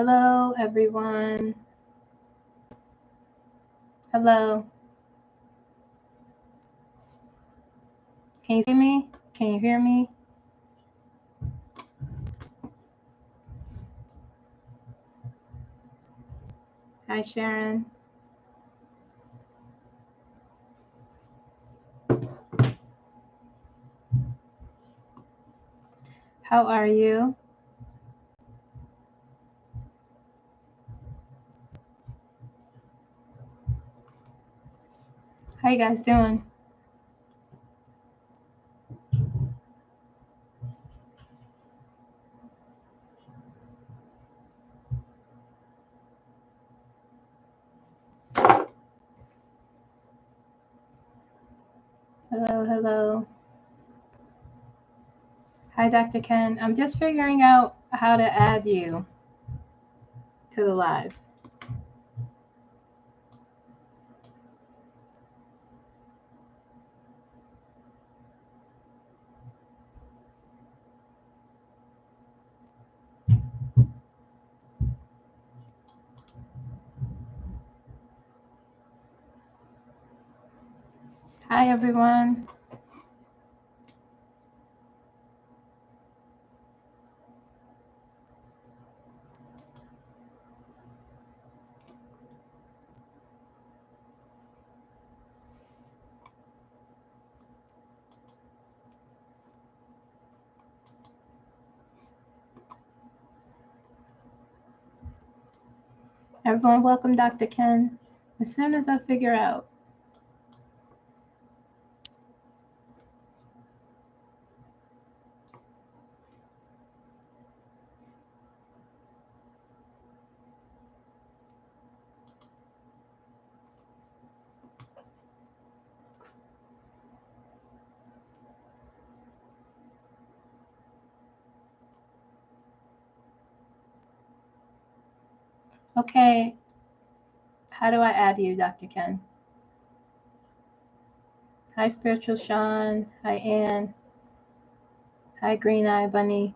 Hello, everyone. Hello. Can you see me? Can you hear me? Hi, Sharon. How are you? How you guys doing? Hello, hello. Hi, Dr. Ken. I'm just figuring out how to add you to the live. Hi, everyone. Everyone, welcome Dr. Ken. As soon as I figure out. Okay. How do I add you, Dr. Ken? Hi, Spiritual Sean. Hi, Ann. Hi, Green Eye Bunny.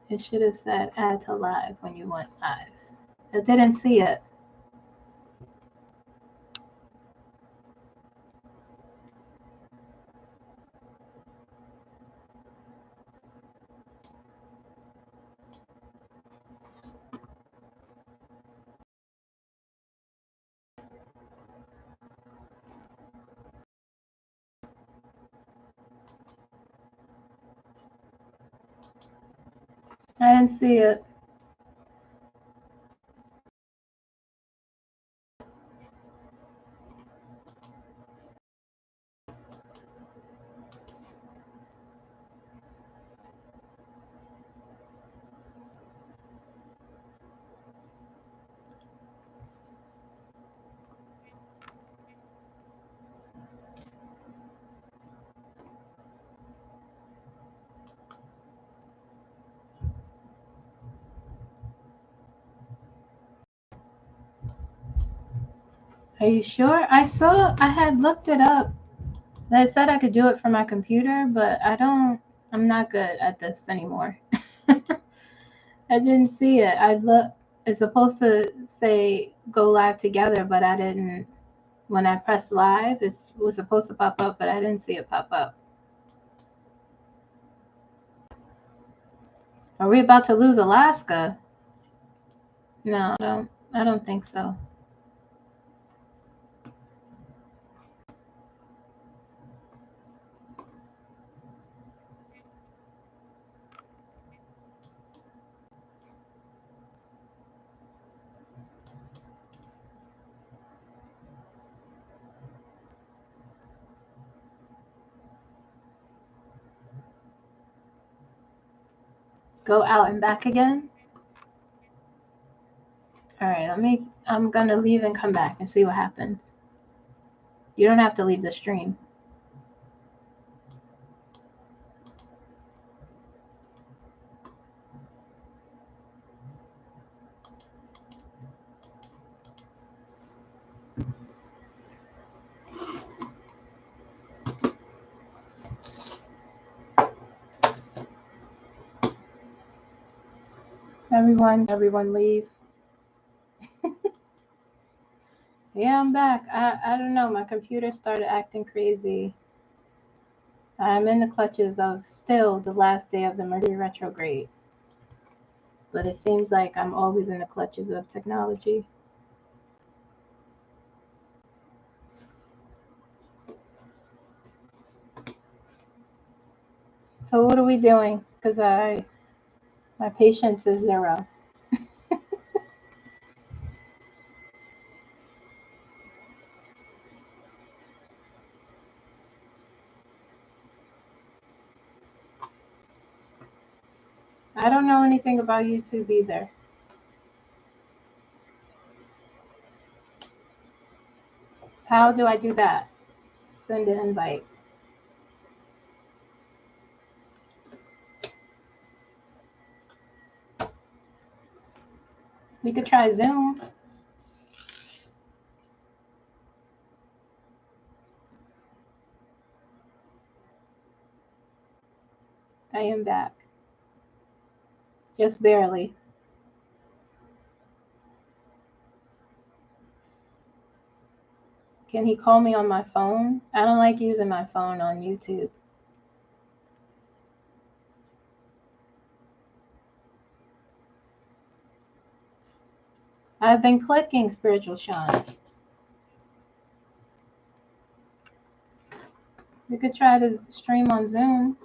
It should have said add to live when you went live. I didn't see it. I didn't see it. Are you sure? I had looked it up. They said I could do it from my computer, but I'm not good at this anymore. I didn't see it. It's supposed to say go live together, but I didn't. When I pressed live, it was supposed to pop up, but I didn't see it pop up. Are we about to lose Alaska? No, I don't think so. Go out and back again? All right, I'm going to leave and come back and see what happens. You don't have to leave the stream. Everyone leave. Yeah, I'm back. I don't know. My computer started acting crazy. I'm in the clutches of still the last day of the Mercury retrograde. But it seems like I'm always in the clutches of technology. So what are we doing? Because my patience is 0. I don't know anything about YouTube either. How do I do that? Send an invite. We could try Zoom. I am back. Just barely. Can he call me on my phone? I don't like using my phone on YouTube. I've been clicking Spiritual Sean. We could try to stream on Zoom,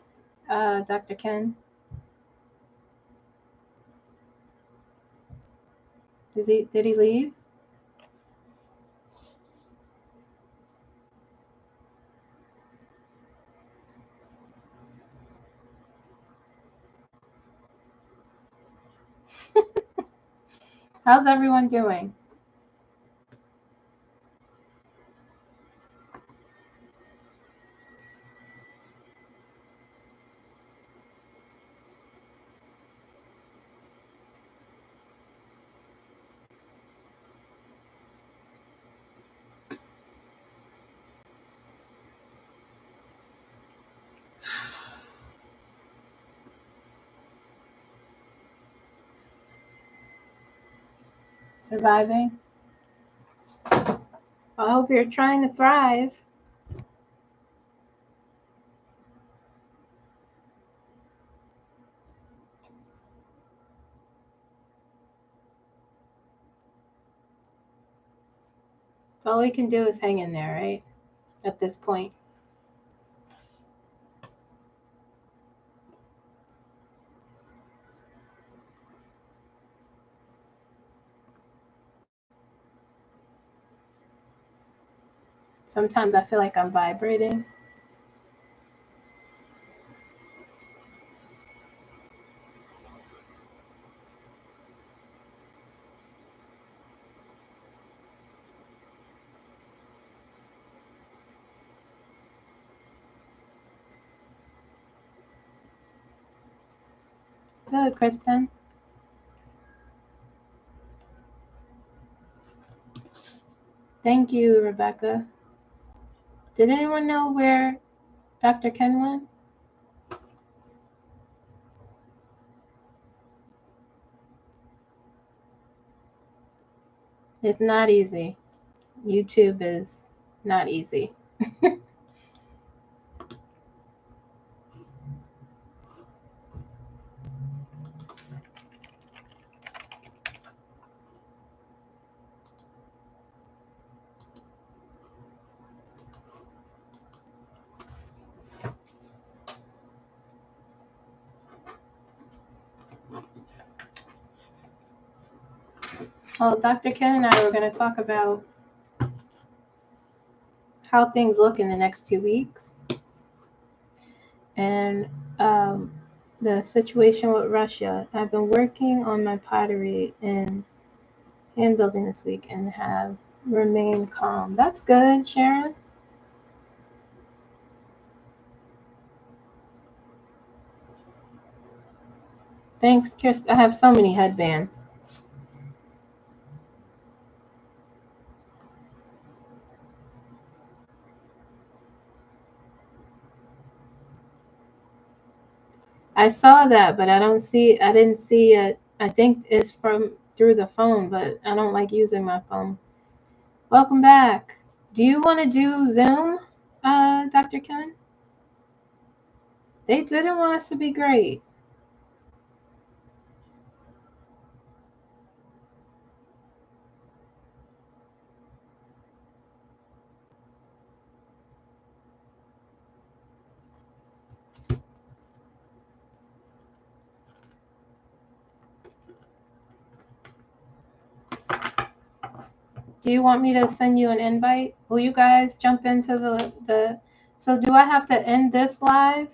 Dr. Ken. Did he leave? How's everyone doing? Surviving? I hope you're trying to thrive. All we can do is hang in there, right? At this point. Sometimes I feel like I'm vibrating. Good, Kristen. Thank you, Rebecca. Did anyone know where Dr. Ken went? It's not easy. YouTube is not easy. Well, Dr. Ken and I were going to talk about how things look in the next 2 weeks and the situation with Russia. I've been working on my pottery and hand building this week and have remained calm. That's good, Sharon. Thanks, Kirsten. I have so many headbands. I saw that, but I didn't see it. I think it's from through the phone, but I don't like using my phone. Welcome back. Do you want to do Zoom, Dr. Ken? They didn't want us to be great. Do you want me to send you an invite? Will you guys jump into the so do I have to end this live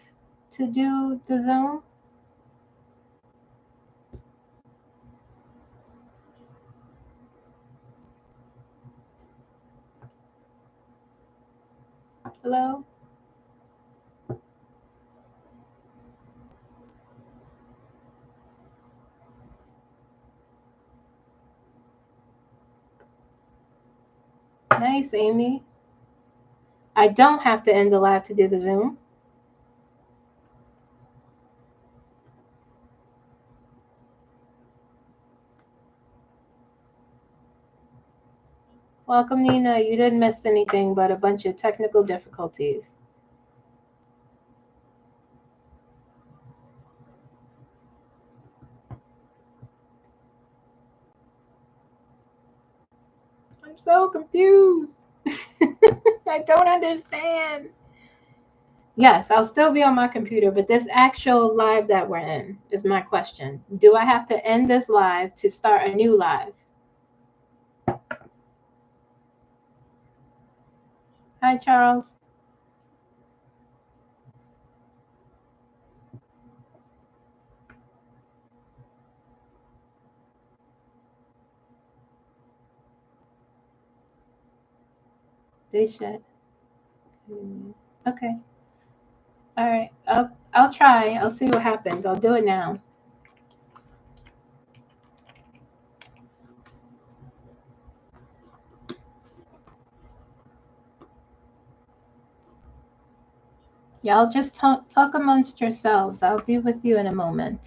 to do the Zoom? Hello? Nice, Amy. I don't have to end the live to do the Zoom. Welcome, Nina. You didn't miss anything but a bunch of technical difficulties. I'm so confused. I don't understand. Yes, I'll still be on my computer, but this actual live that we're in is my question. Do I have to end this live to start a new live? Hi, Charles. They should. Okay. All right. I'll try. I'll see what happens. I'll do it now. Y'all just talk amongst yourselves. I'll be with you in a moment.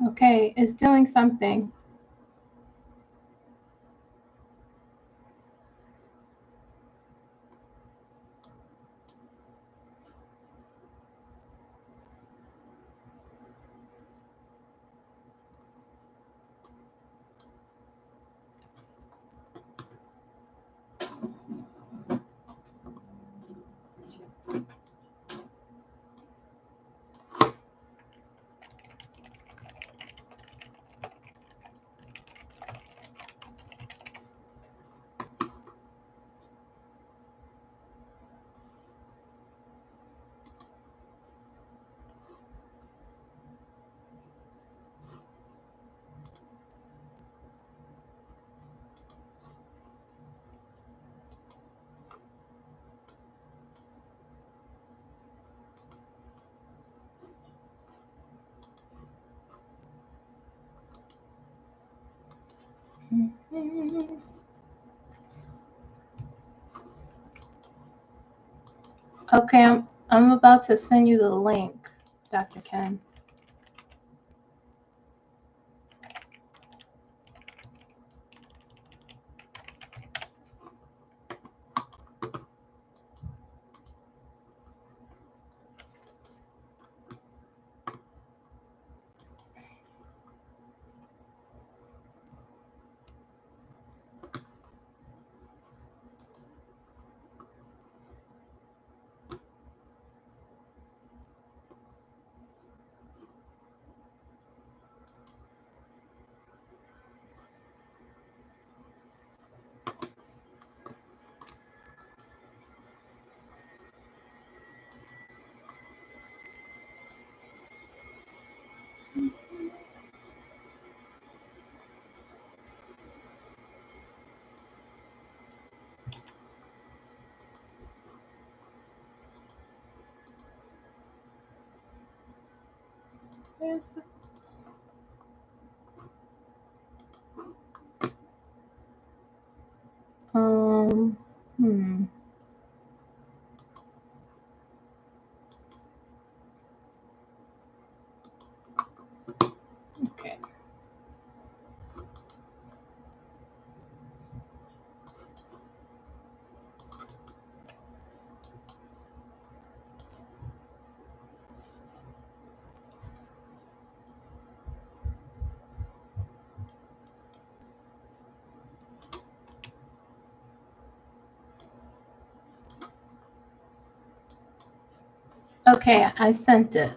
Okay, it's doing something. Okay, I'm about to send you the link, Dr. Ken. Where's the um hmm. Okay. Okay, I sent it.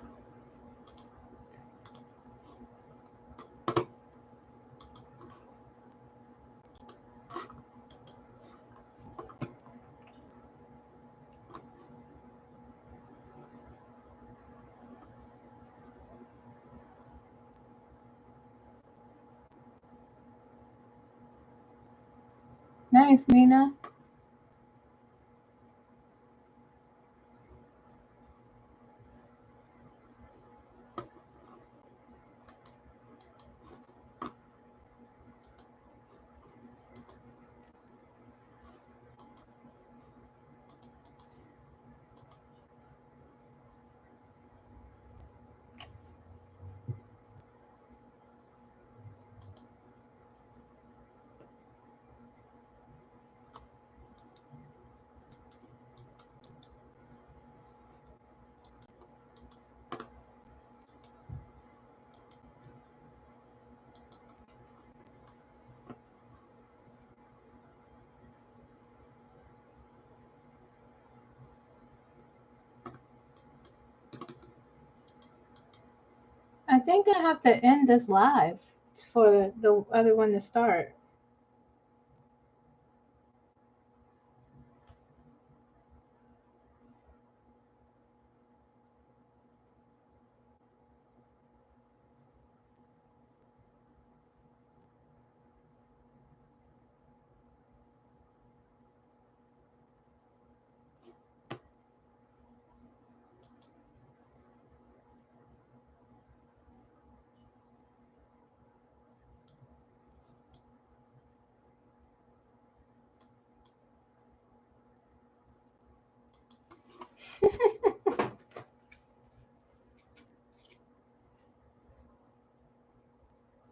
Nice, Nina. I think I have to end this live for the other one to start.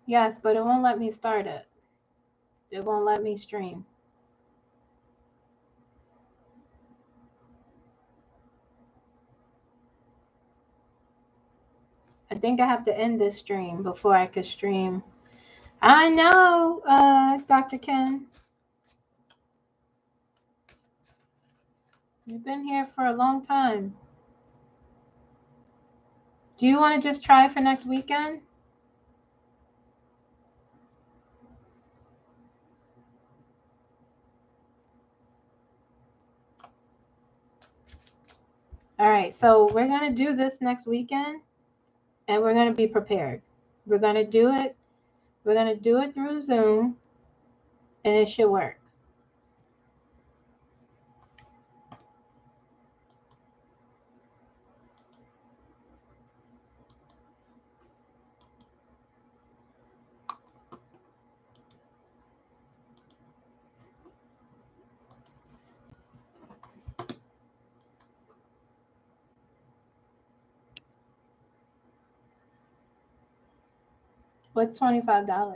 Yes, but it won't let me start it. It won't let me stream. I think I have to end this stream before I could stream. I know, Dr. Ken. You've been here for a long time. Do you want to just try for next weekend? All right, so we're going to do this next weekend, and we're going to be prepared. We're going to do it. We're going to do it through Zoom, and it should work. What's $25?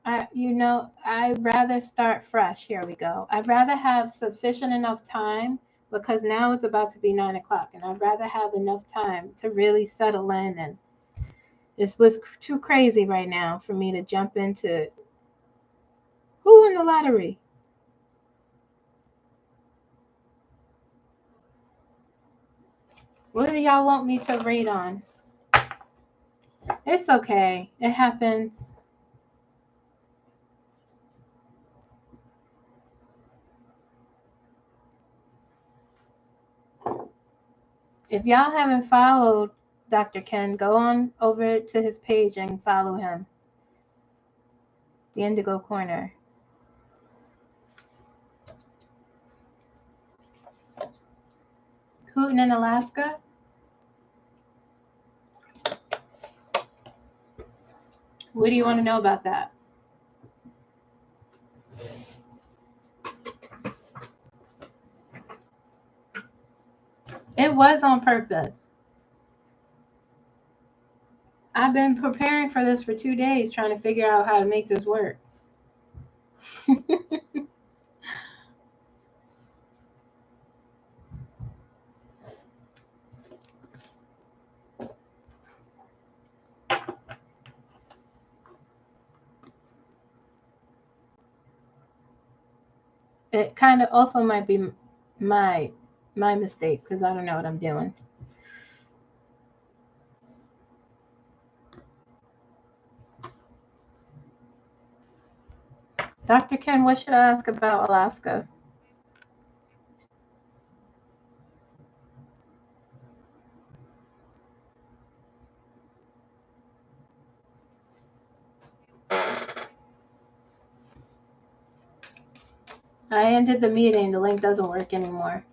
I'd rather start fresh. Here we go. I'd rather have sufficient enough time because now it's about to be 9 o'clock, and I'd rather have enough time to really settle in. And this was too crazy right now for me to jump into who won the lottery. What do y'all want me to read on? It's okay. It happens. If y'all haven't followed Dr. Ken, go on over to his page and follow him. The Indigo Corner. Putin in Alaska? What do you want to know about that? It was on purpose. I've been preparing for this for 2 days, trying to figure out how to make this work. It kind of also might be my mistake because I don't know what I'm doing. Dr. Ken, what should I ask about Alaska? I ended the meeting. The link doesn't work anymore.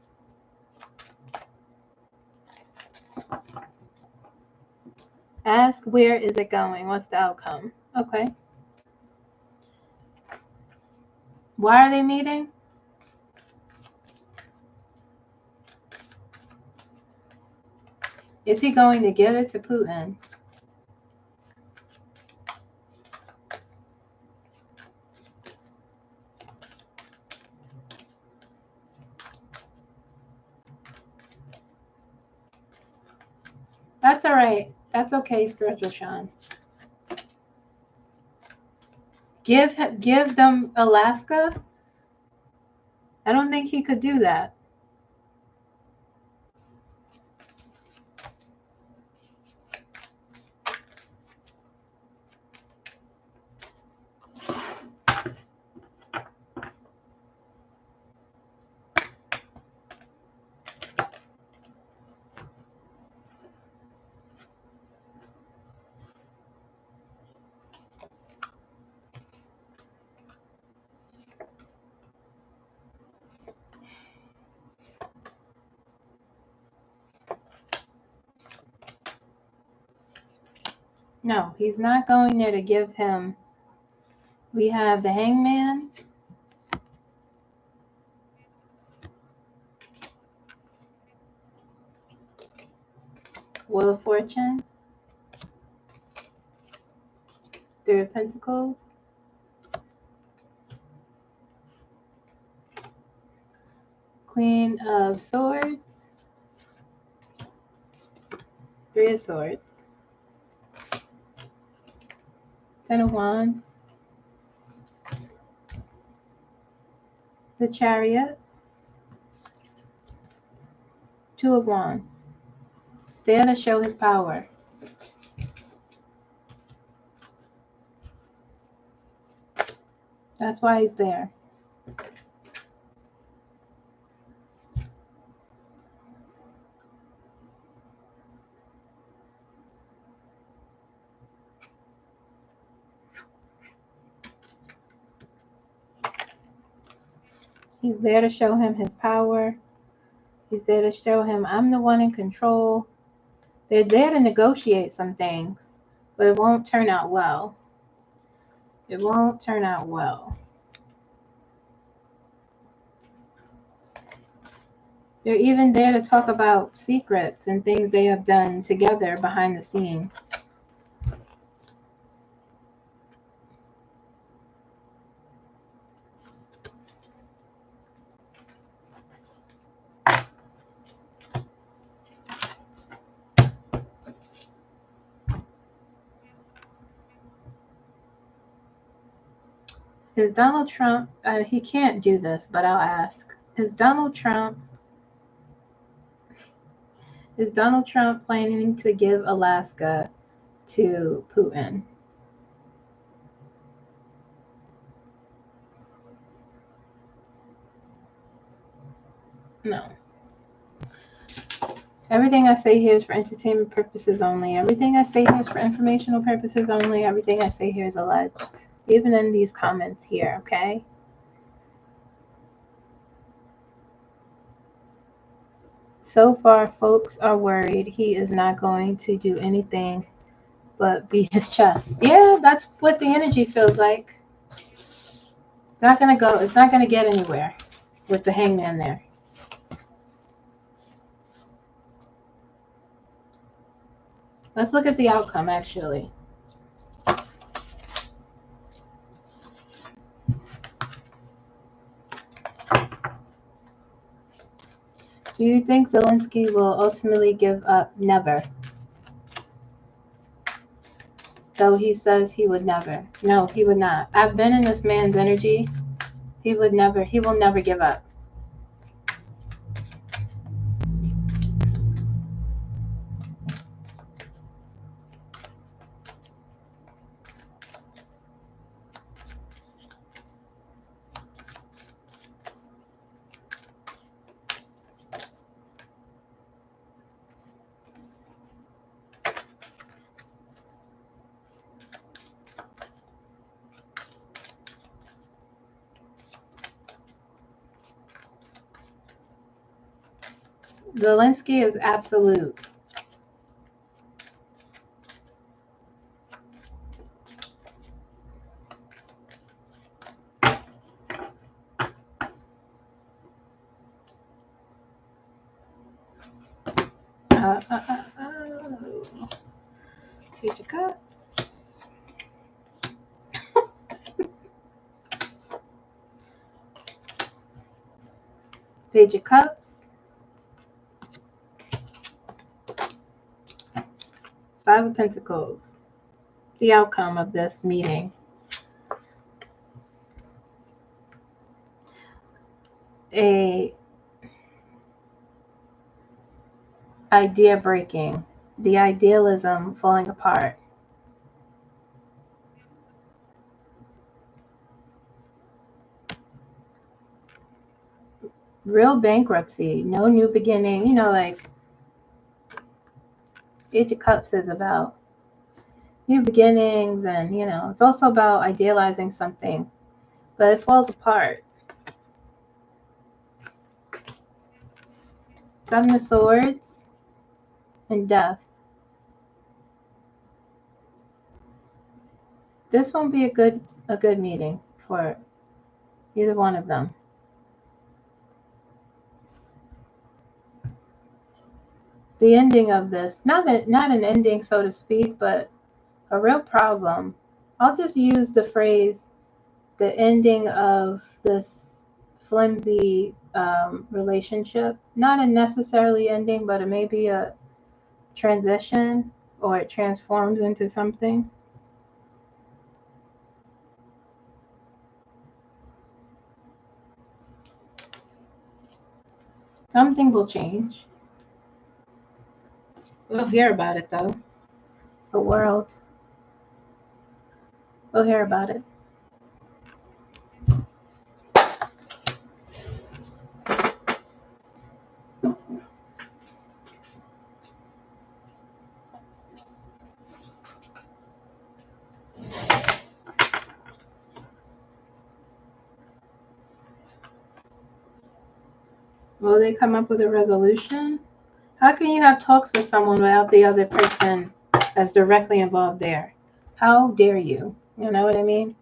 Ask where is it going? What's the outcome? Okay. Why are they meeting? Is he going to give it to Putin? That's all right. That's okay, Spiritual Sean. Give them Alaska? I don't think he could do that. No, he's not going there to give him. We have the Hangman. Wheel of Fortune, Three of Pentacles, Queen of Swords, Three of Swords, Ten of Wands, the Chariot, Two of Wands. He's there to show his power. That's why he's there. He's there to show him his power. He's there to show him I'm the one in control. They're there to negotiate some things, but it won't turn out well. It won't turn out well. They're even there to talk about secrets and things they have done together behind the scenes. Is Donald Trump, he can't do this, but I'll ask, is Donald Trump planning to give Alaska to Putin? No. Everything I say here is for entertainment purposes only. Everything I say here is for informational purposes only. Everything I say here is alleged. Even in these comments here, okay? So far, folks are worried he is not going to do anything but beat his chest. Yeah, that's what the energy feels like. It's not going to go. It's not going to get anywhere with the Hangman there. Let's look at the outcome, actually. Do you think Zelensky will ultimately give up? Never. Though he says he would never. No, he would not. I've been in this man's energy. He will never give up. Zelensky is absolute. Page of Cups. Page of Cups. Five of Pentacles. The outcome of this meeting. A idea breaking. The idealism falling apart. Real bankruptcy. No new beginning. You know, like Page of Cups is about new beginnings, and you know, it's also about idealizing something, but it falls apart. Seven of Swords and Death. This won't be a good meeting for either one of them. the ending of this, not an ending, so to speak, but a real problem. I'll just use the phrase, the ending of this flimsy relationship. Not a necessarily ending, but it may be a transition, or it transforms into something. Something will change. We'll hear about it though. The world. We'll hear about it. Will they come up with a resolution? How can you have talks with someone without the other person that's directly involved there? How dare you? You know what I mean?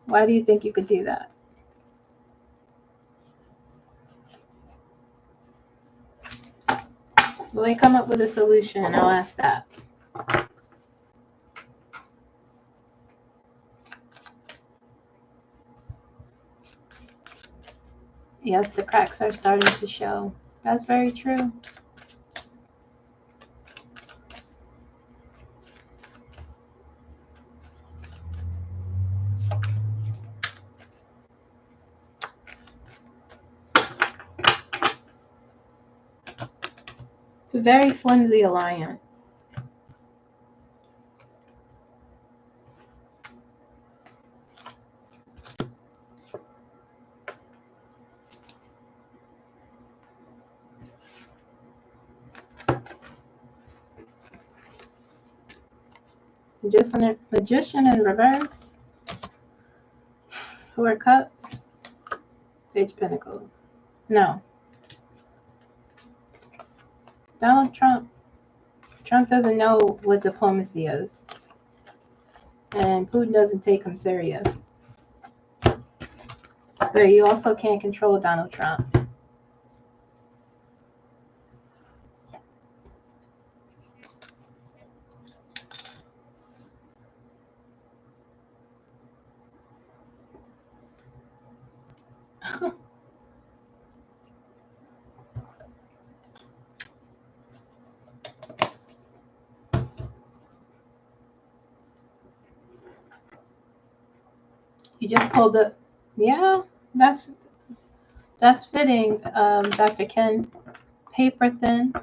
Why do you think you could do that? Will they come up with a solution? I'll ask that. Yes, the cracks are starting to show. That's very true. It's a very flimsy alliance. Magician in reverse. Four cups. Page pentacles. No. Donald Trump. Trump doesn't know what diplomacy is. And Putin doesn't take him serious. But you also can't control Donald Trump. You just pulled it. Yeah, that's fitting, Dr. Ken. Paper thin.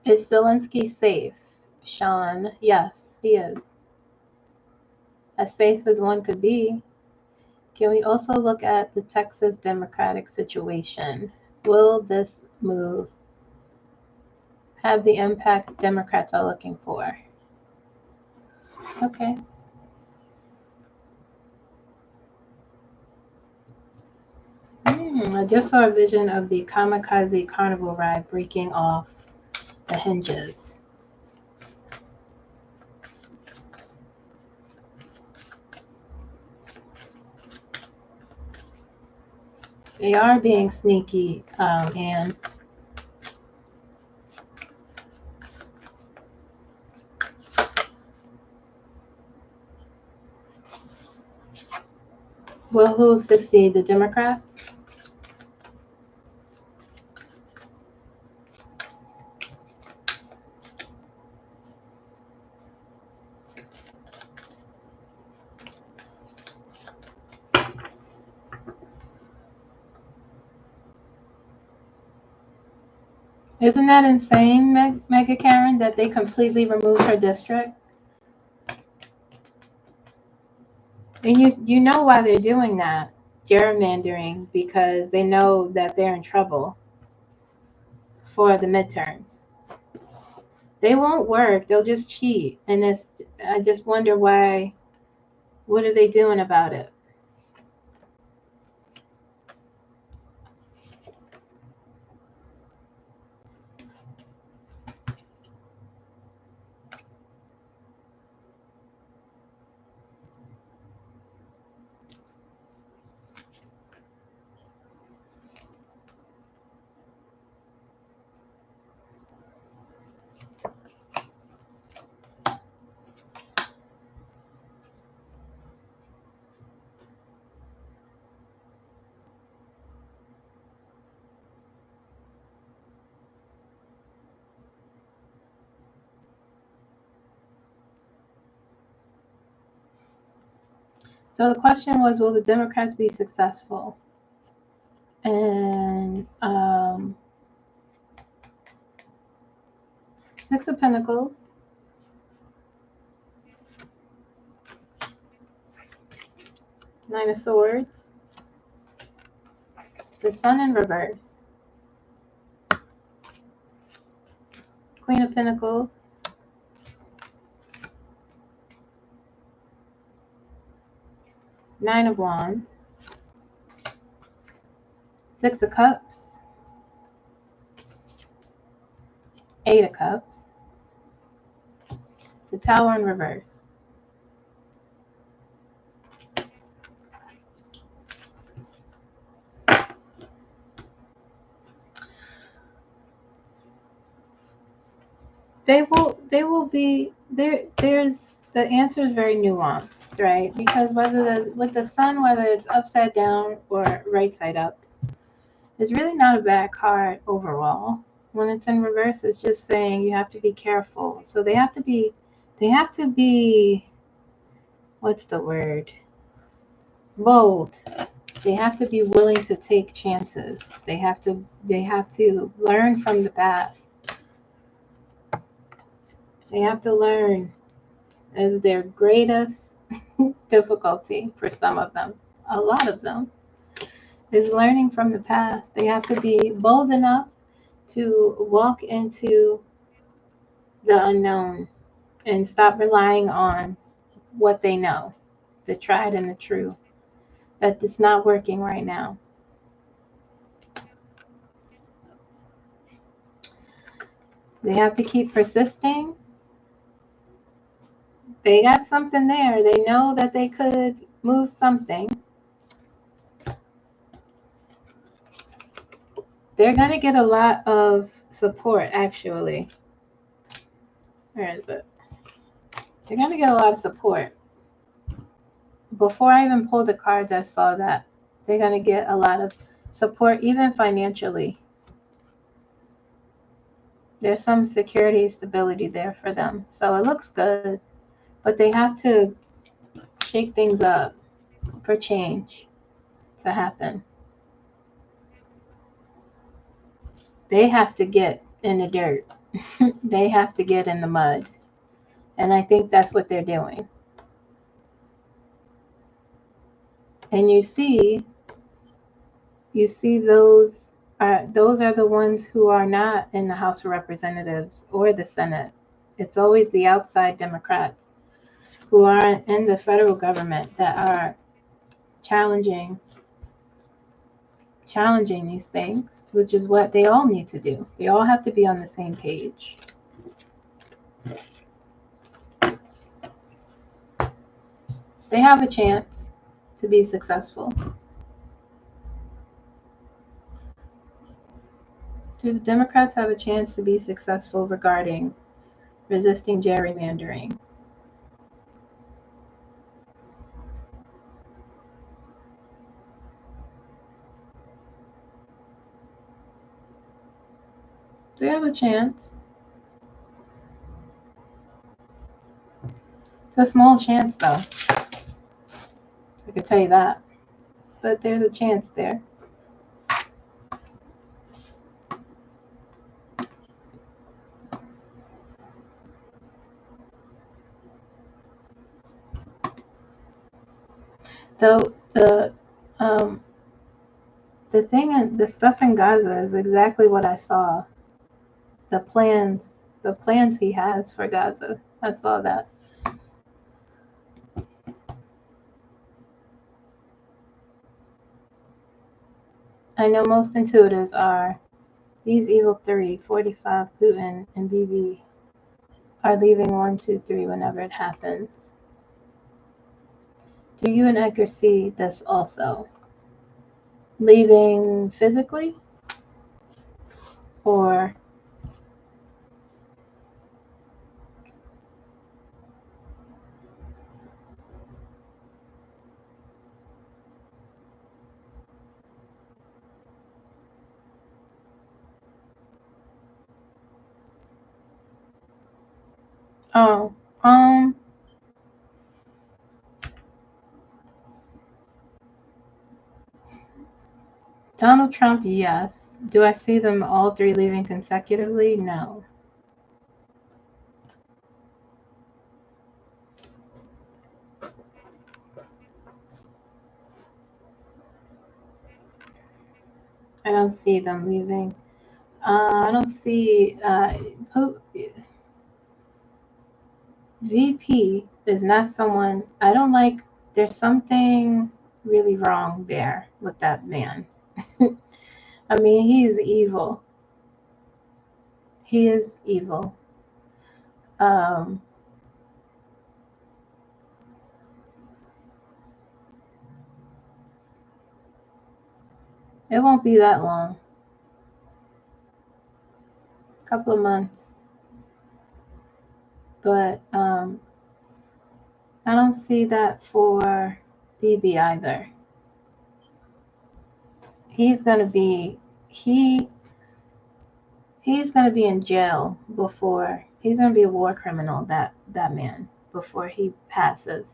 Is Zelensky safe? Sean, yes, he is. As safe as one could be. Can we also look at the Texas Democratic situation? Will this move have the impact Democrats are looking for? Okay. I just saw a vision of the kamikaze carnival ride breaking off the hinges. They are being sneaky, and will who succeed? The Democrats? Isn't that insane, Mega Karen, that they completely removed her district? And you know why they're doing that, gerrymandering, because they know that they're in trouble for the midterms. They won't work. They'll just cheat. And I just wonder why. What are they doing about it? So the question was, will the Democrats be successful? And Six of Pentacles, Nine of Swords, the Sun in reverse, Queen of Pentacles, Nine of Wands, Six of Cups, Eight of Cups, the Tower in reverse. They will be there. There's the answer is very nuanced, right? Because with the sun, whether it's upside down or right side up, it's really not a bad card overall. When it's in reverse, it's just saying you have to be careful. So they have to be, what's the word? Bold. They have to be willing to take chances. They have to learn from the past. They have to learn as their greatest difficulty for some of them. A lot of them is learning from the past. They have to be bold enough to walk into the unknown and stop relying on what they know, the tried and the true, that it's not working right now. They have to keep persisting. They got something there. They know that they could move something. They're going to get a lot of support, actually. Where is it? They're going to get a lot of support. Before I even pulled the cards, I saw that. They're going to get a lot of support, even financially. There's some security, stability there for them. So it looks good. But they have to shake things up for change to happen. They have to get in the dirt. They have to get in the mud. And I think that's what they're doing. And you see those are the ones who are not in the House of Representatives or the Senate. It's always the outside Democrats who aren't in the federal government that are challenging these things, which is what they all need to do. They all have to be on the same page. They have a chance to be successful. Do the Democrats have a chance to be successful regarding resisting gerrymandering? They have a chance. It's a small chance, though. I can tell you that. But there's a chance there. Though the stuff in Gaza is exactly what I saw. The plans the plans he has for Gaza. I saw that. I know most intuitives are these evil three, 45, Putin, and BB are leaving 1, 2, 3 whenever it happens. Do you and Edgar see this also? Leaving physically? Or oh, Donald Trump, yes. Do I see them all three leaving consecutively? No. I don't see them leaving. I don't see VP is not someone I don't like. There's something really wrong there with that man. I mean, he is evil. He is evil. It won't be that long. A couple of months. But I don't see that for BB either. He's gonna be he's gonna be in jail before he's gonna be a war criminal, that man, before he passes.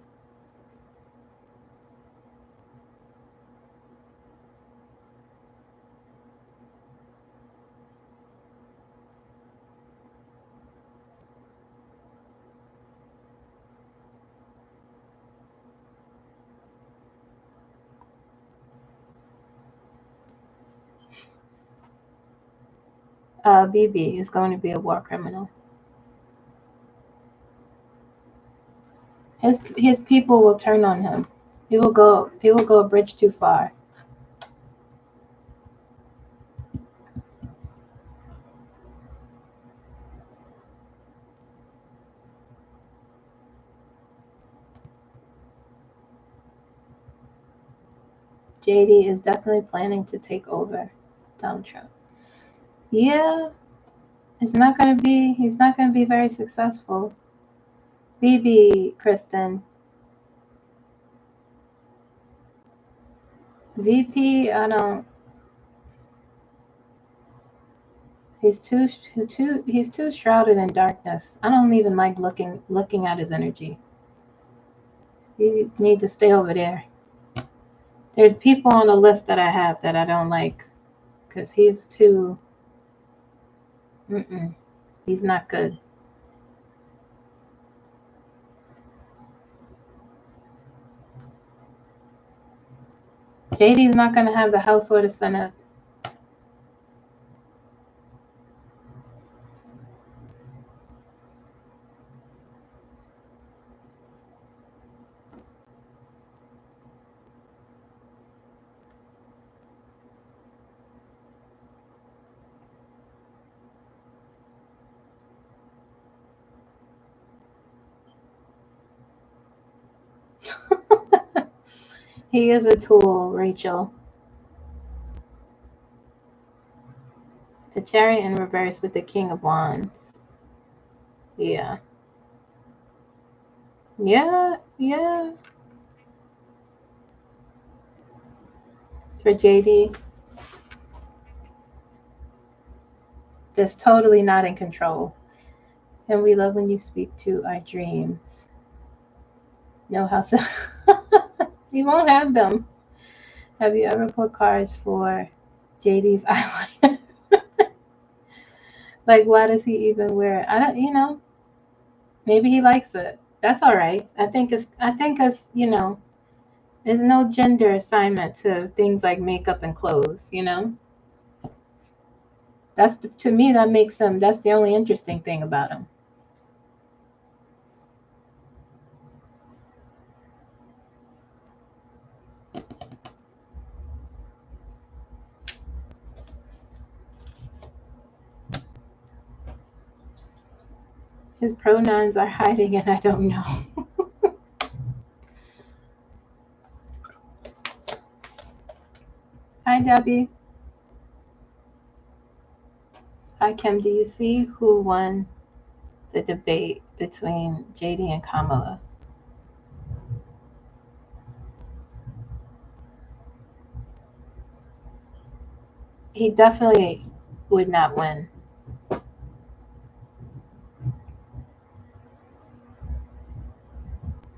BB is going to be a war criminal. His people will turn on him. He will go a bridge too far. JD is definitely planning to take over Donald Trump. Yeah, he's not gonna be very successful. BB, Kristen. VP, I don't. He's too shrouded in darkness. I don't even like looking at his energy. You need to stay over there. There's people on the list that I have that I don't like because he's too. He's not good. JD's not gonna have the House or the Senate. He is a tool, Rachel. The Chariot in reverse with the King of Wands. Yeah. Yeah. For JD, just totally not in control. And we love when you speak to our dreams. Know how to. You won't have them. Have you ever put cards for JD's eyeliner? Like, why does he even wear it? I don't. Maybe he likes it. That's all right. I think it's there's no gender assignment to things like makeup and clothes. To me, that makes him, that's the only interesting thing about him. His pronouns are hiding and I don't know. Hi, Debbie. Hi, Kim. Do you see who won the debate between JD and Kamala? He definitely would not win.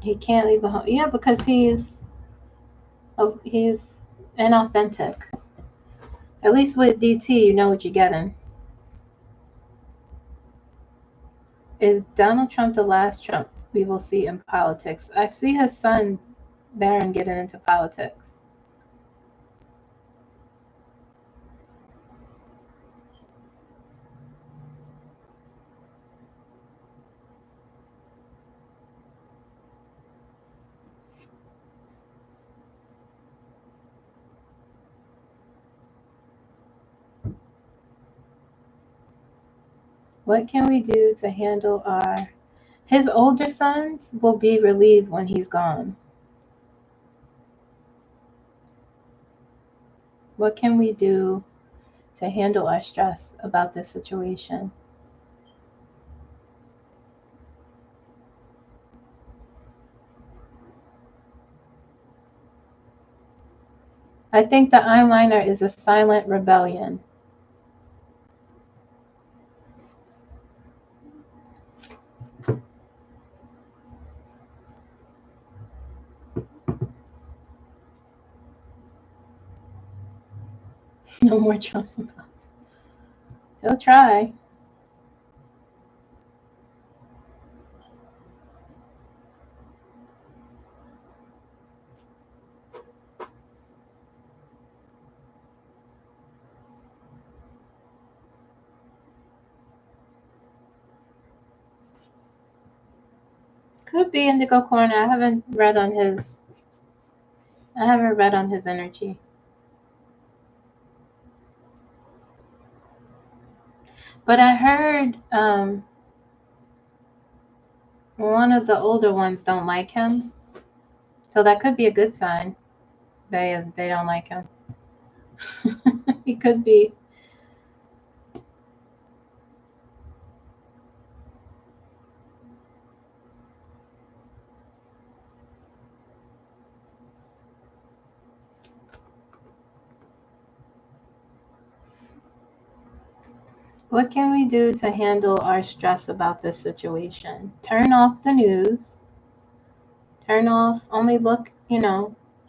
He can't leave a home. Yeah, because he's inauthentic. At least with DT, you know what you're getting. Is Donald Trump the last Trump we will see in politics? I see his son, Barron, getting into politics. What can we do to handle his older sons will be relieved when he's gone. What can we do to handle our stress about this situation? I think the eyeliner is a silent rebellion. No more Trumps in politics. He'll try. Could be Indigo Corner. I haven't read on his energy. But I heard one of the older ones don't like him. So that could be a good sign. They don't like him. He could be. What can we do to handle our stress about this situation? Turn off the news. Turn off, only look,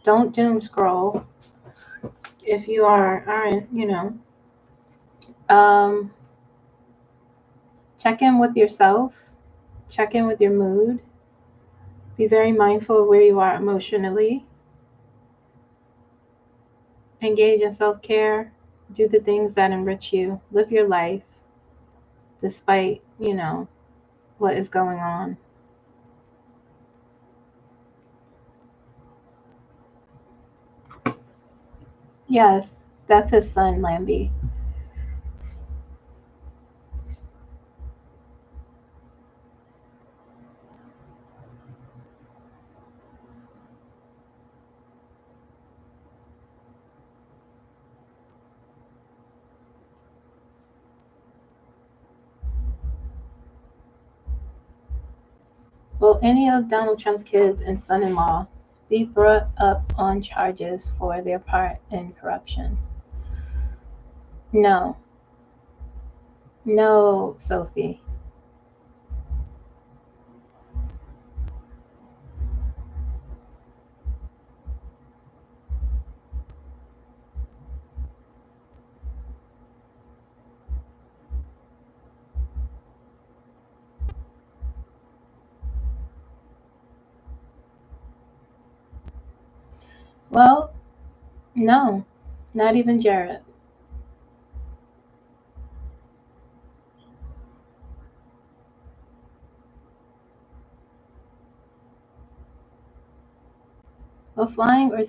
don't doom scroll. If you aren't, check in with yourself, check in with your mood, be very mindful of where you are emotionally, engage in self-care, do the things that enrich you, live your life despite, what is going on. Yes, that's his son, Lambie. Will any of Donald Trump's kids and son-in-law be brought up on charges for their part in corruption? No. No, Sophie. Well, no, not even Jared. Will flying will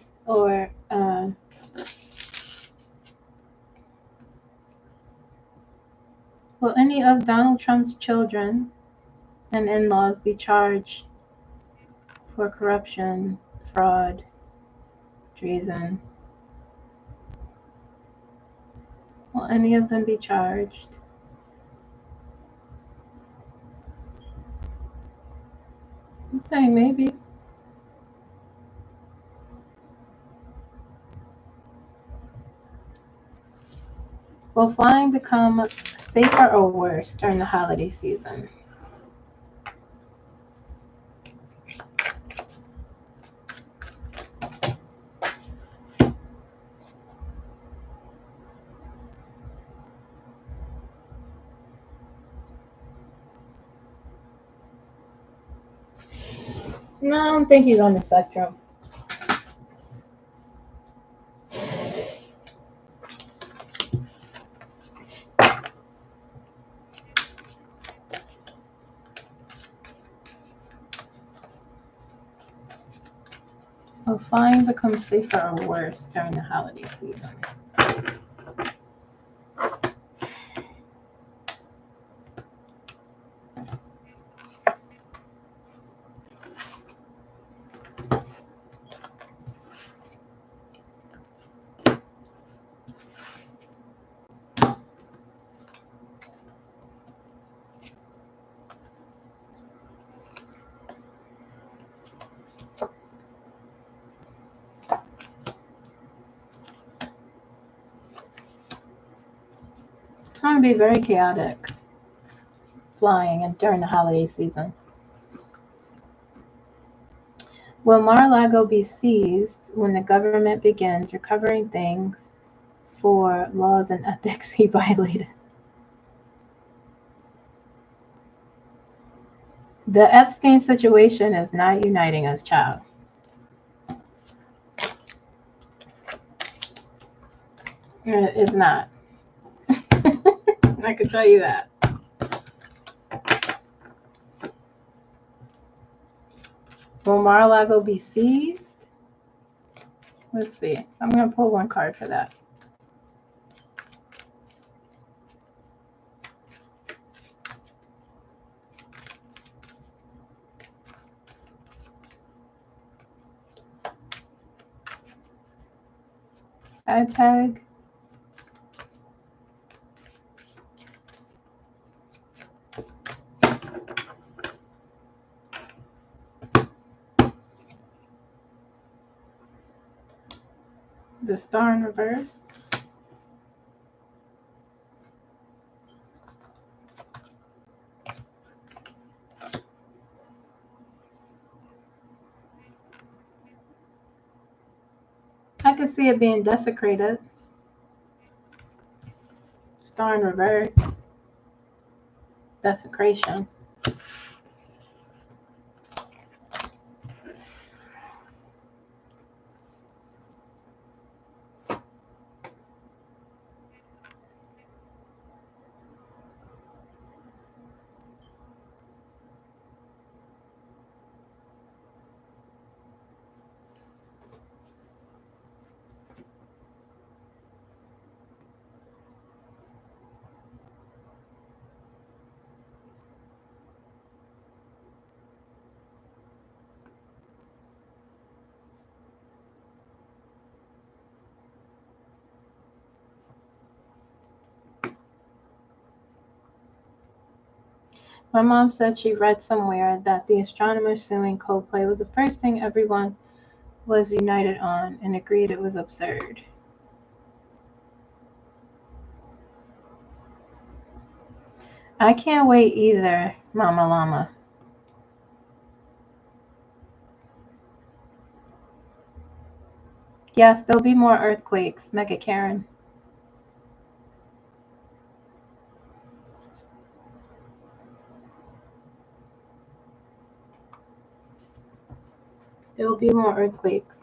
any of Donald Trump's children and in-laws be charged for corruption, fraud, treason? Will any of them be charged? I'm saying maybe. Will flying become safer or worse during the holiday season? No, I don't think he's on the spectrum. Will flying become safer or worse during the holiday season? It's going to be very chaotic flying and during the holiday season. Will Mar-a-Lago be seized when the government begins recovering things for laws and ethics he violated? The Epstein situation is not uniting us, child. It's not. I can tell you that. Will Mar-a-Lago be seized? Let's see. I'm going to pull one card for that. iPeg. The star in reverse. I can see it being desecrated. Star in reverse. Desecration. My mom said she read somewhere that the astronomers suing Coldplay was the first thing everyone was united on and agreed it was absurd. I can't wait either, Mama Llama. Yes, there'll be more earthquakes, Mega Karen. There will be more earthquakes.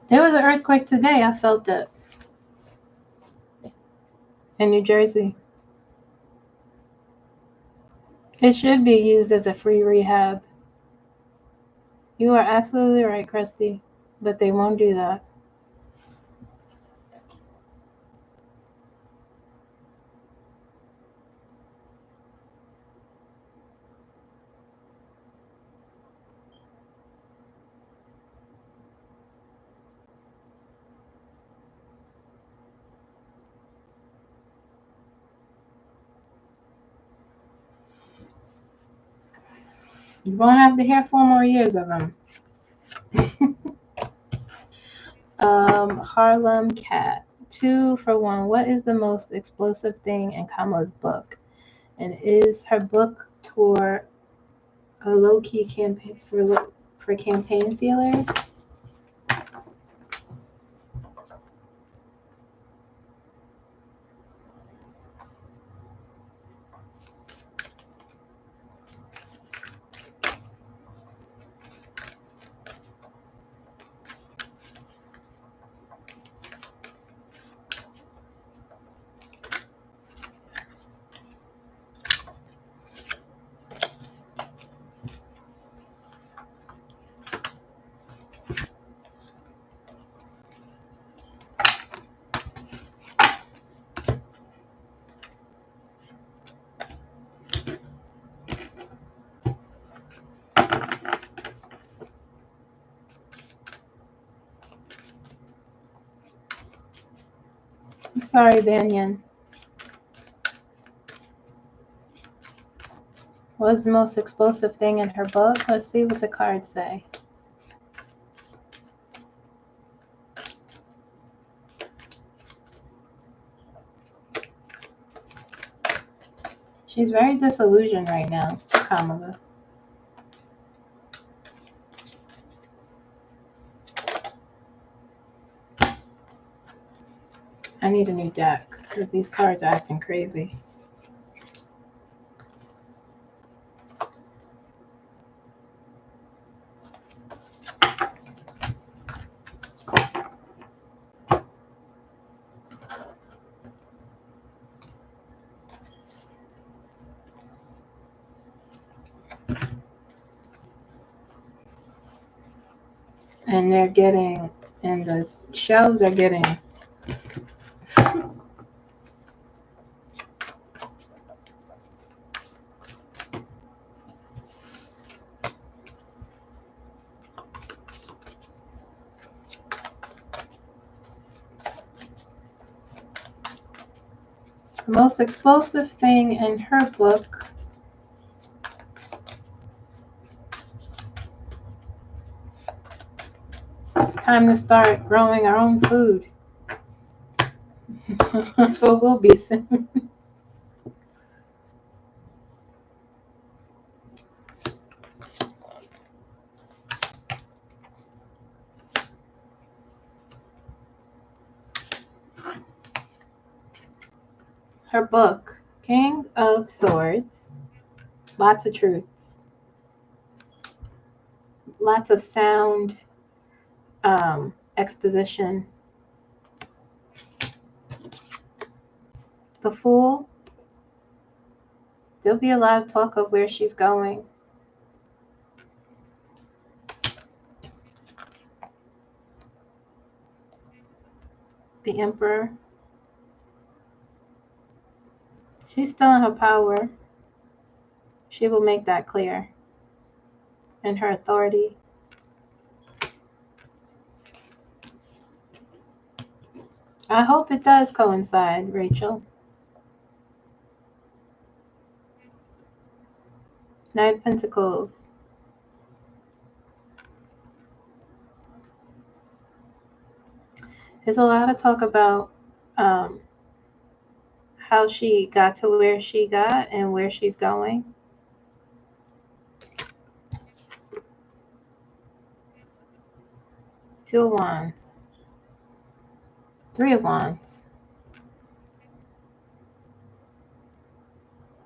There was an earthquake today. I felt it in New Jersey. It should be used as a free rehab. You are absolutely right, Krusty. But they won't do that. You won't have to hear 4 more years of them. Harlem Cat. 2-for-1. What is the most explosive thing in Kamla's book? And is her book tour a low-key campaign for campaign feelers? I'm sorry, Banyan. What's the most explosive thing in her book? Let's see what the cards say. She's very disillusioned right now, Kamala. I need a new deck because these cards are acting crazy. And they're getting, and the shelves are getting the most explosive thing in her book. It's time to start growing our own food. That's what we'll be soon. Her book, King of Swords, lots of truths, lots of sound exposition. The Fool, there'll be a lot of talk of where she's going. The Emperor, she's still in her power. She will make that clear. And her authority. I hope it does coincide, Rachel. Knight of Pentacles. There's a lot of talk about how she got to where she got and where she's going. Two of Wands. Three of Wands.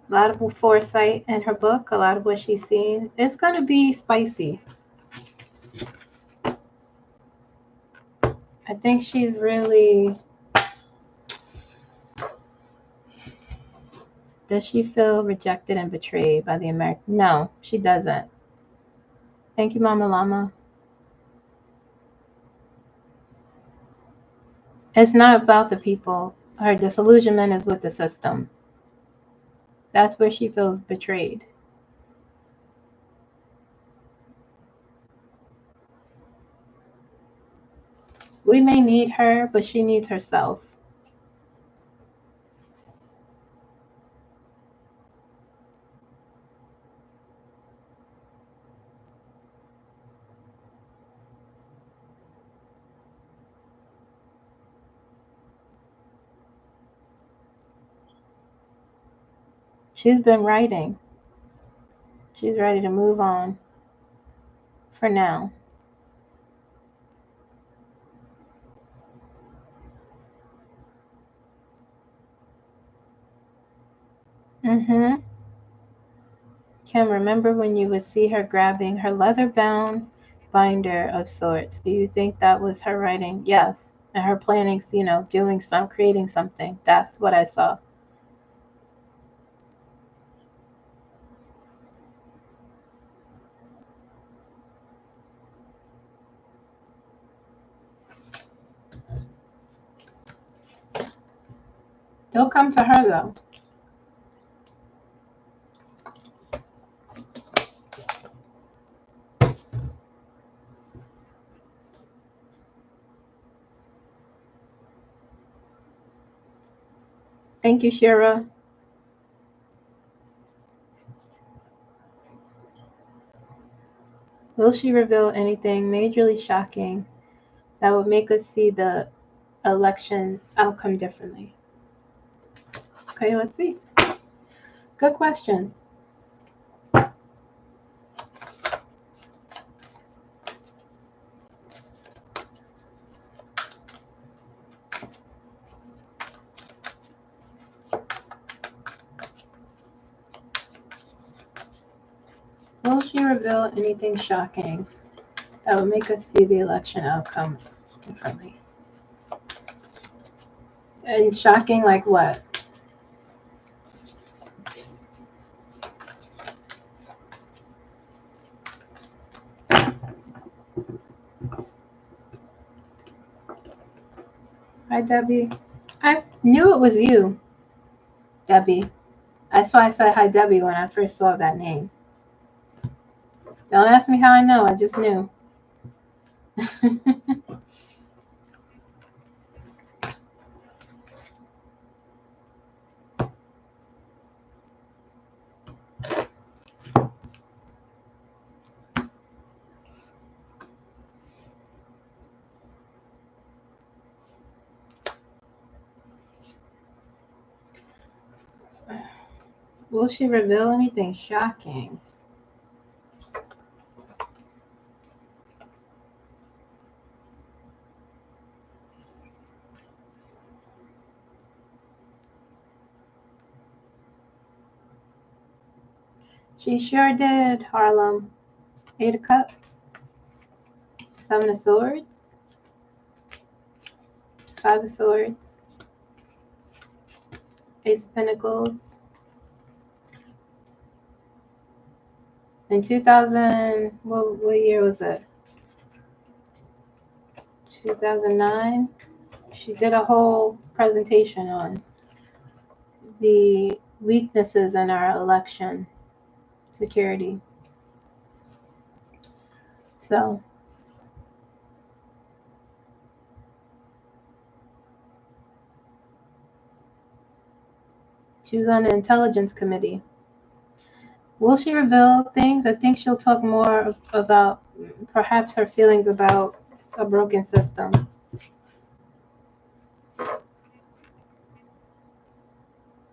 A lot of foresight in her book, a lot of what she's seen. It's going to be spicy. think she's really... Does she feel rejected and betrayed by the American? No, she doesn't. Thank you, Mama Llama. It's not about the people. Her disillusionment is with the system. That's where she feels betrayed. We may need her, but she needs herself. She's been writing. She's ready to move on. For now. Mm-hmm. Kim, remember when you would see her grabbing her leather-bound binder of sorts? Do you think that was her writing? Yes. And her planning, creating something. That's what I saw. They'll come to her, though. Thank you, Shira. Will she reveal anything majorly shocking that would make us see the election outcome differently? Okay, let's see. Good question. Will she reveal anything shocking that would make us see the election outcome differently? And shocking like what? Hi, Debbie. I knew it was you, Debbie. That's why I said hi, Debbie, when I first saw that name. Don't ask me how I know. I just knew. Will she reveal anything shocking? She sure did, Harlem. 8 of Cups, 7 of Swords, 5 of Swords, Ace of Pentacles. In 2000, what year was it? 2009. She did a whole presentation on the weaknesses in our election security. So she was on the Intelligence Committee. Will she reveal things? I think she'll talk more about perhaps her feelings about a broken system.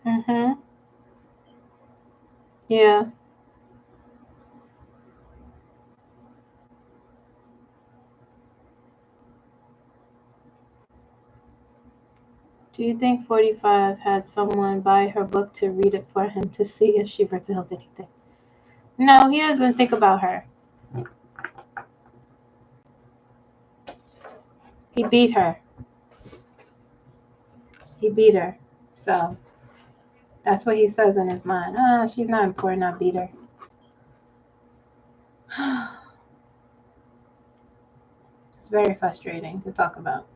Mm-hmm. Yeah. Do you think 45 had someone buy her book to read it for him to see if she revealed anything? No, he doesn't think about her. He beat her. He beat her. So that's what he says in his mind. She's not important. I beat her. It's very frustrating to talk about.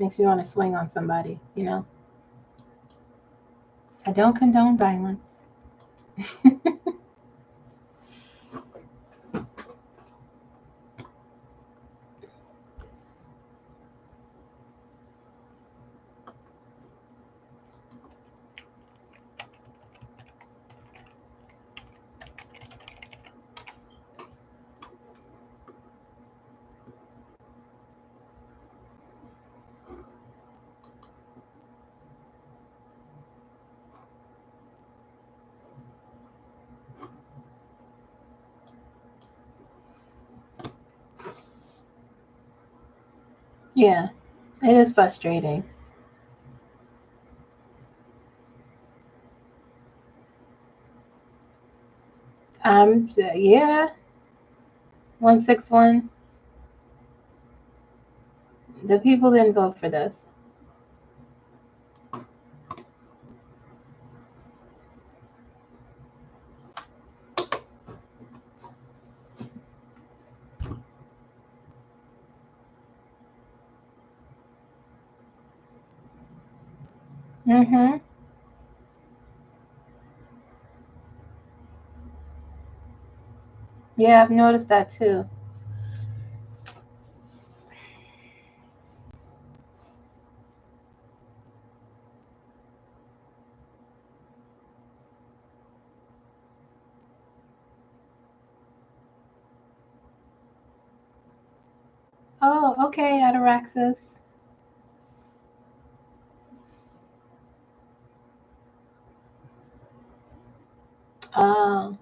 Makes me want to swing on somebody, you know? I don't condone violence. Yeah, it is frustrating. Yeah, 161. The people didn't vote for this. Mm-hmm. Yeah, I've noticed that too. Oh, okay, Ataraxis. Oh,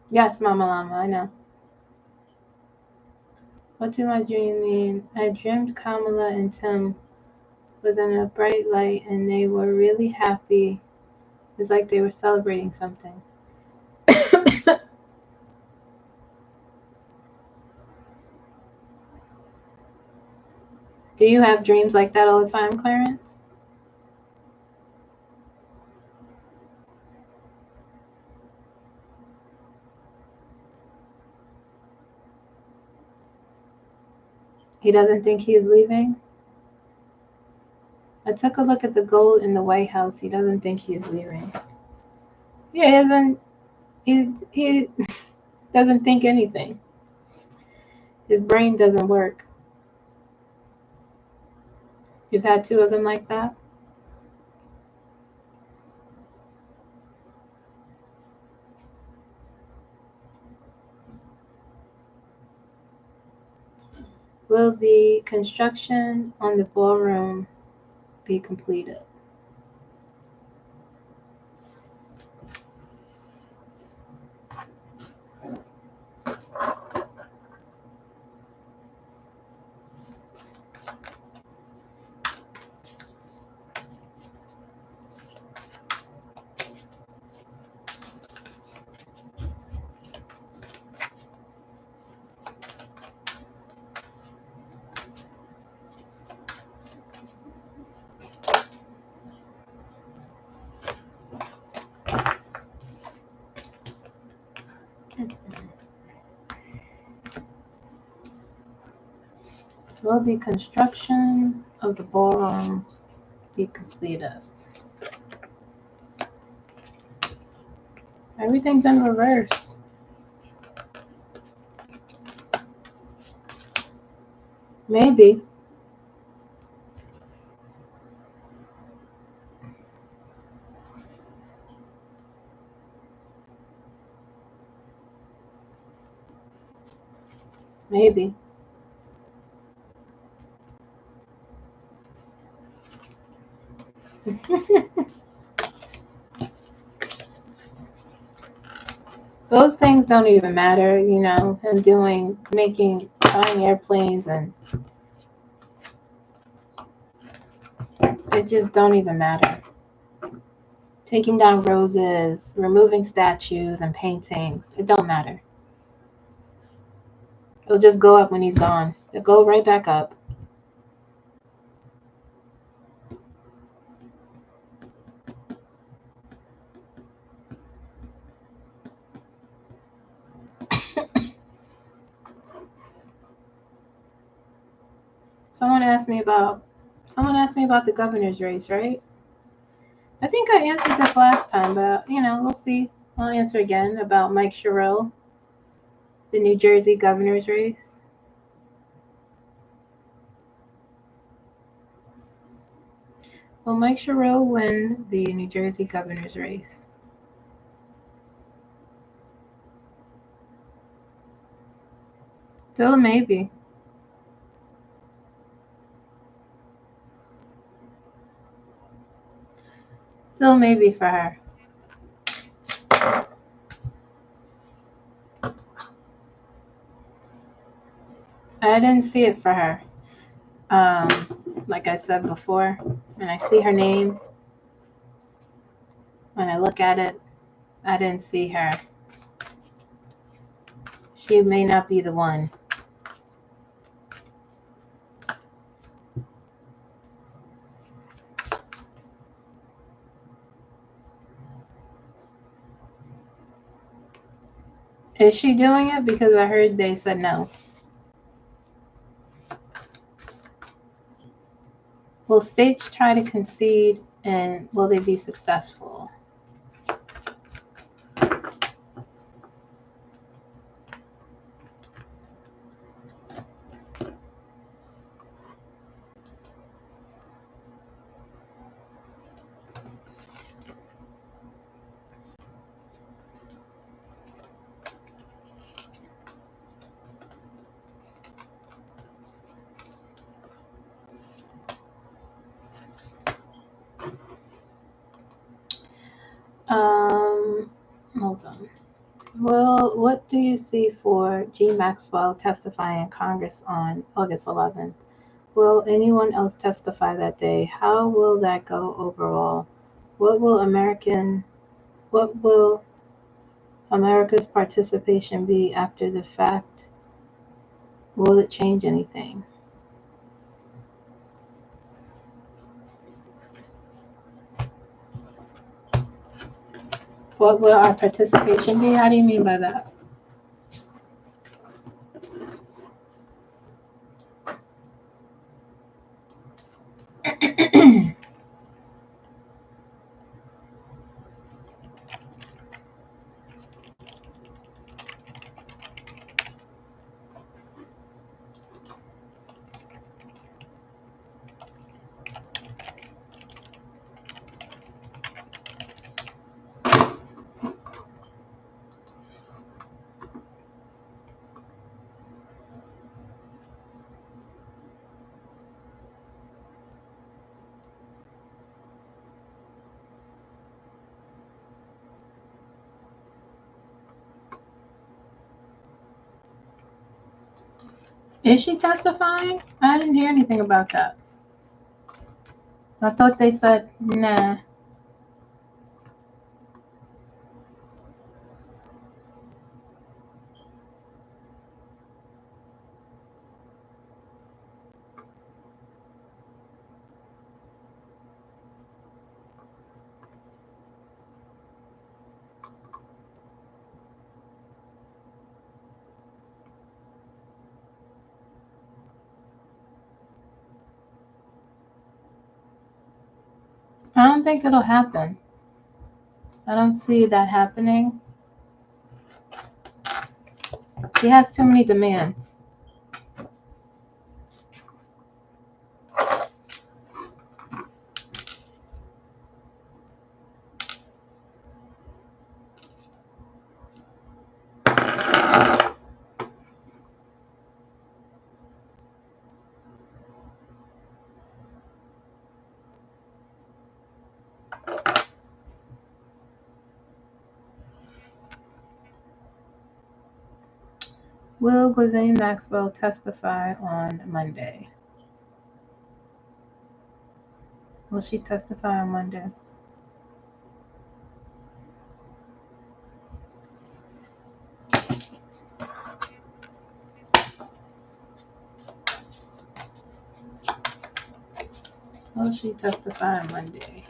yes, Mama Llama, I know. What do my dream mean? I dreamed Kamala and Tim was in a bright light and they were really happy. It's like they were celebrating something. Do you have dreams like that all the time, Clarence? He doesn't think he is leaving? I took a look at the gold in the White House. He doesn't think he is leaving. Yeah, he doesn't. He doesn't think anything. His brain doesn't work. You've had two of them like that? Will the construction on the ballroom be completed? Will the construction of the ballroom be completed? Everything's in reverse. Maybe. Maybe. Those things don't even matter, you know, him buying airplanes, and it just don't even matter. taking down roses, removing statues and paintings. It don't matter. It'll just go up when he's gone. It'll go right back up. Someone asked me about the governor's race, right? I think I answered this last time, but we'll see. I'll answer again about Mike Sherrill, the New Jersey governor's race. Will Mike Sherrill win the New Jersey governor's race? Still maybe. Still maybe for her. I didn't see it for her. Like I said before, when I see her name, when I look at it, I didn't see her. She may not be the one. Is she doing it? Because I heard they said no. Will states try to concede, and will they be successful? Hold on. Well, what do you see for G. Maxwell testifying in Congress on August 11th? Will anyone else testify that day? How will that go overall? What will America's participation be after the fact? Will it change anything? What will our participation be? How do you mean by that? Is she testifying? I didn't hear anything about that. I thought they said nah. I don't think it'll happen. I don't see that happening. He has too many demands. Will Ghislaine Maxwell testify on Monday? Will she testify on Monday? Will she testify on Monday?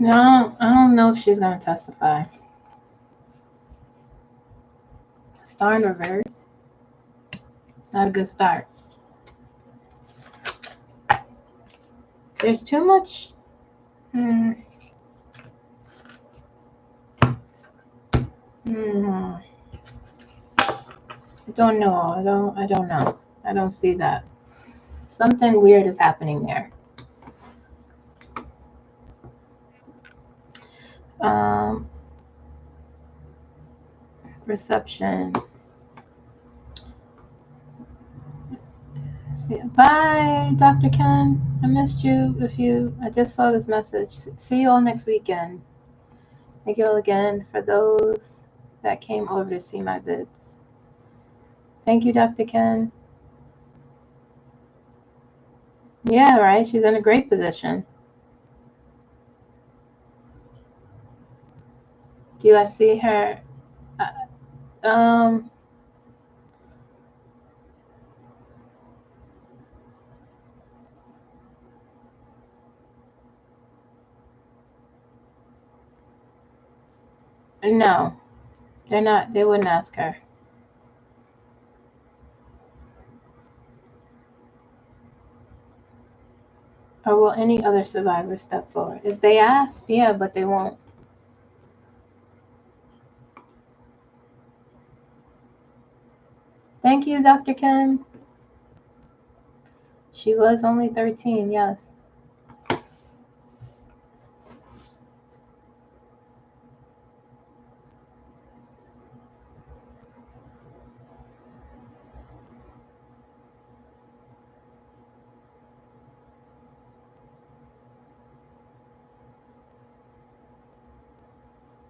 No, I don't know if she's going to testify. Star in reverse. Not a good start. There's too much. I don't know. I don't know. I don't see that. Something weird is happening there. Reception. Bye, Dr. Ken. I missed you. I just saw this message. See you all next weekend. Thank you all again for those that came over to see my vids. Thank you, Dr. Ken. Yeah, right. She's in a great position. Do I see her? No, they're not. They wouldn't ask her. Or will any other survivor step forward? If they asked, yeah, but they won't. Thank you, Dr. Ken. She was only 13, yes.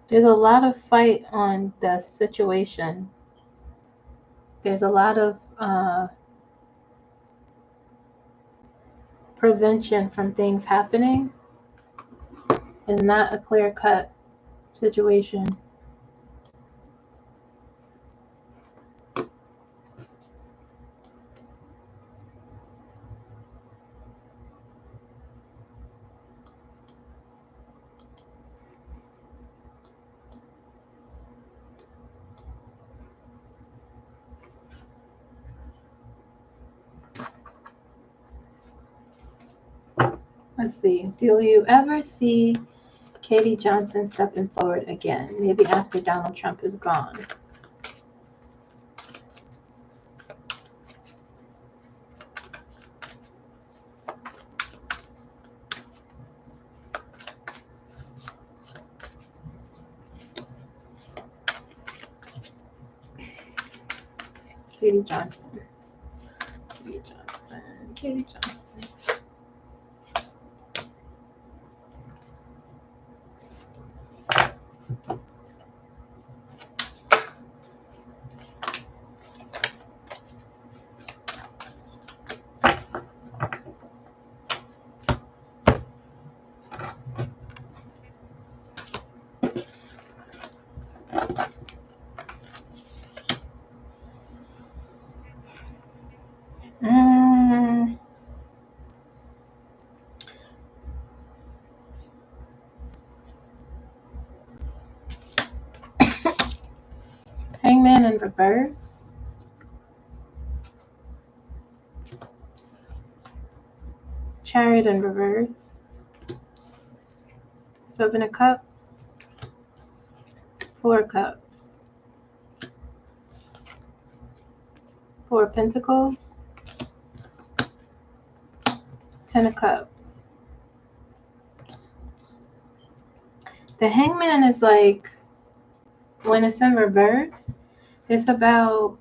There's a lot of fight on the situation. There's a lot of prevention from things happening. It's not a clear-cut situation. Let's see. Do you ever see Katie Johnson stepping forward again? Maybe after Donald Trump is gone. Katie Johnson. Katie Johnson. Katie Johnson. Hangman in reverse. Chariot in reverse. Seven of Cups. Four of Cups. Four of Pentacles, Ten of Cups. The Hangman is like, when it's in reverse, it's about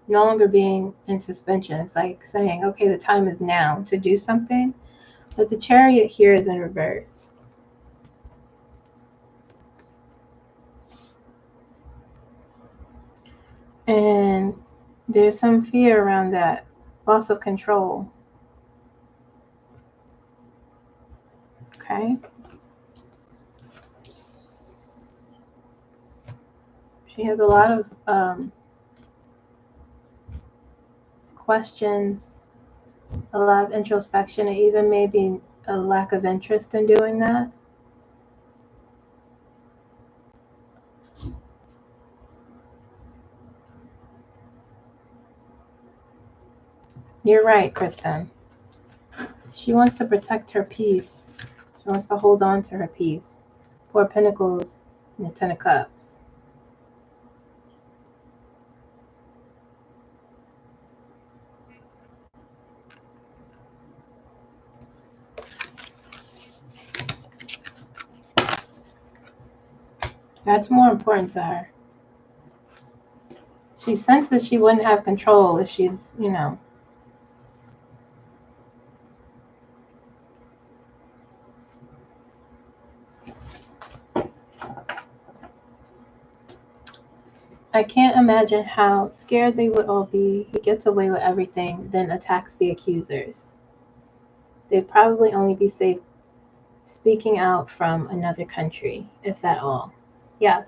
no longer being in suspension. It's like saying, okay, the time is now to do something. But the Chariot here is in reverse. And there's some fear around that. Loss of control. Okay. She has a lot of questions, a lot of introspection, and even maybe a lack of interest in doing that. You're right, Kristen. She wants to protect her peace. She wants to hold on to her peace. Four of Pentacles and the Ten of Cups. That's more important to her. She senses she wouldn't have control if she's, you know. I can't imagine how scared they would all be. He gets away with everything, then attacks the accusers. They'd probably only be safe speaking out from another country, if at all. Yes.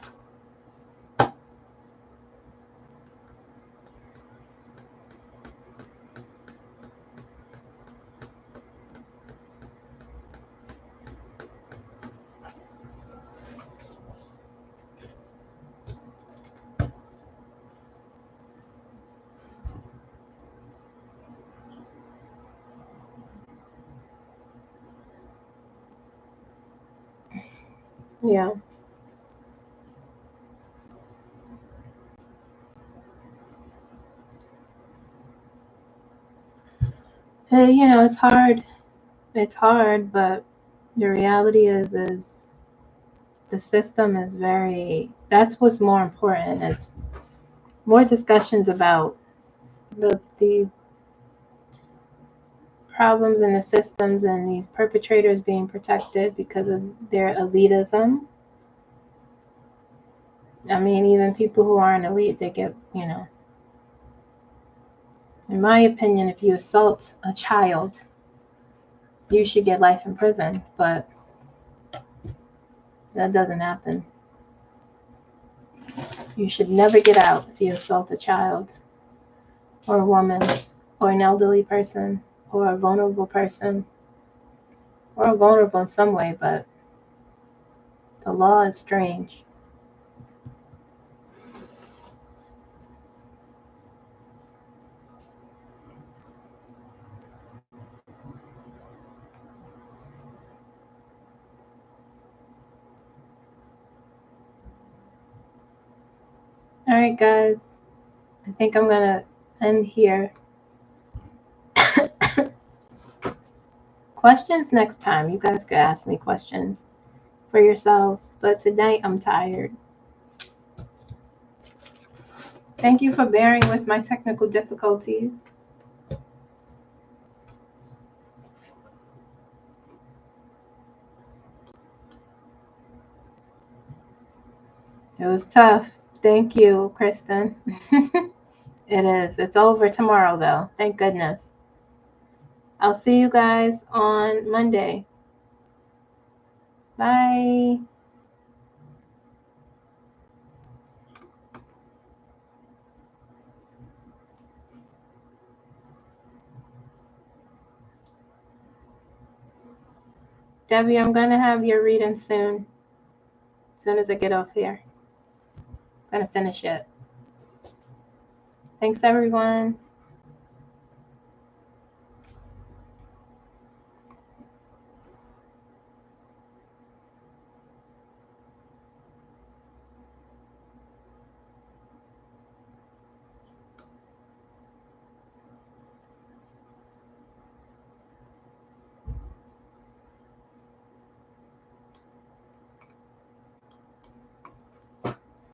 Yeah. Hey, you know, it's hard. It's hard, but the reality is the system is very, that's what's more important, is more discussions about the problems in the systems and these perpetrators being protected because of their elitism. I mean, even people who aren't elite, they get, you know, in my opinion, if you assault a child, you should get life in prison, but that doesn't happen. You should never get out if you assault a child or a woman or an elderly person or a vulnerable person, or vulnerable in some way, but the law is strange. All right, guys, I think I'm gonna end here. Questions next time. You guys can ask me questions for yourselves, but tonight I'm tired. Thank you for bearing with my technical difficulties. It was tough. Thank you, Kristen. It is. It's over tomorrow, though. Thank goodness. I'll see you guys on Monday. Bye. Debbie, I'm going to have your reading soon. As soon as I get off here. I'm going to finish it. Thanks, everyone.